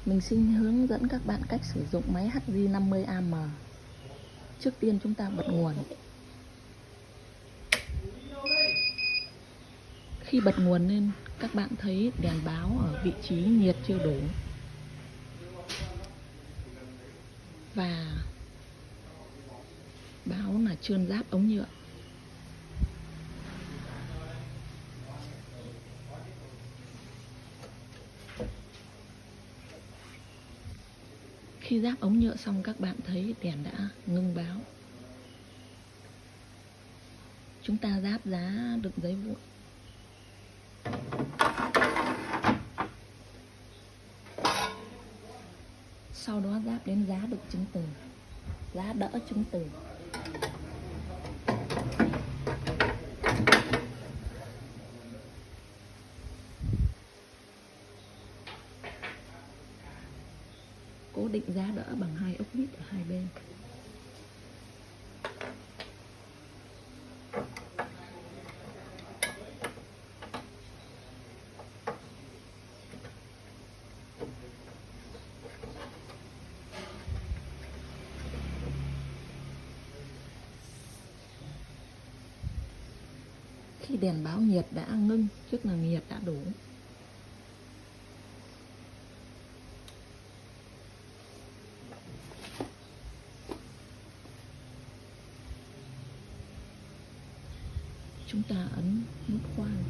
Mình xin hướng dẫn các bạn cách sử dụng máy HJ50AM. Trước tiên chúng ta bật nguồn. Khi bật nguồn lên, các bạn thấy đèn báo ở vị trí nhiệt chưa đủ và báo là trơn giáp ống nhựa. Khi giáp ống nhựa xong, các bạn thấy đèn đã ngưng báo. Chúng ta giáp giá đựng giấy vụn. Sau đó giáp đến giá đựng chứng từ, giá đỡ chứng từ. Cố định giá đỡ bằng 2 ốc vít ở hai bên. Khi đèn báo nhiệt đã ngưng, tức là nhiệt đã đủ, chúng ta ấn nút khoan.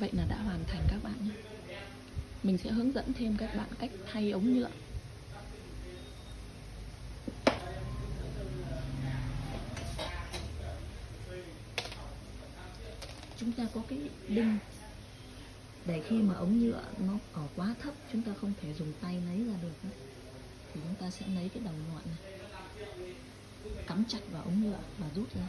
Vậy là đã hoàn thành các bạn nhé. Mình sẽ hướng dẫn thêm các bạn cách thay ống nhựa. Chúng ta có cái đinh để khi mà ống nhựa nó ở quá thấp, chúng ta không thể dùng tay lấy ra được nữa. Thì chúng ta sẽ lấy cái đầu nhọn này, cắm chặt vào ống nhựa và rút ra.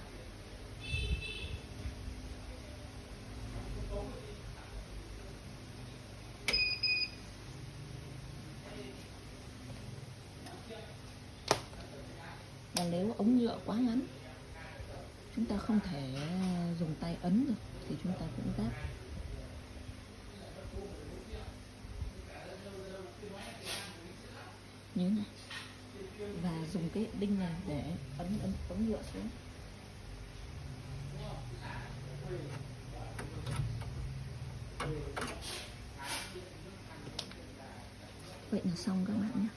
Và nếu ống nhựa quá ngắn, chúng ta không thể dùng tay ấn được, thì chúng ta cũng ráp như này và dùng cái đinh này để ấn ống nhựa xuống. Vậy là xong các bạn nhé.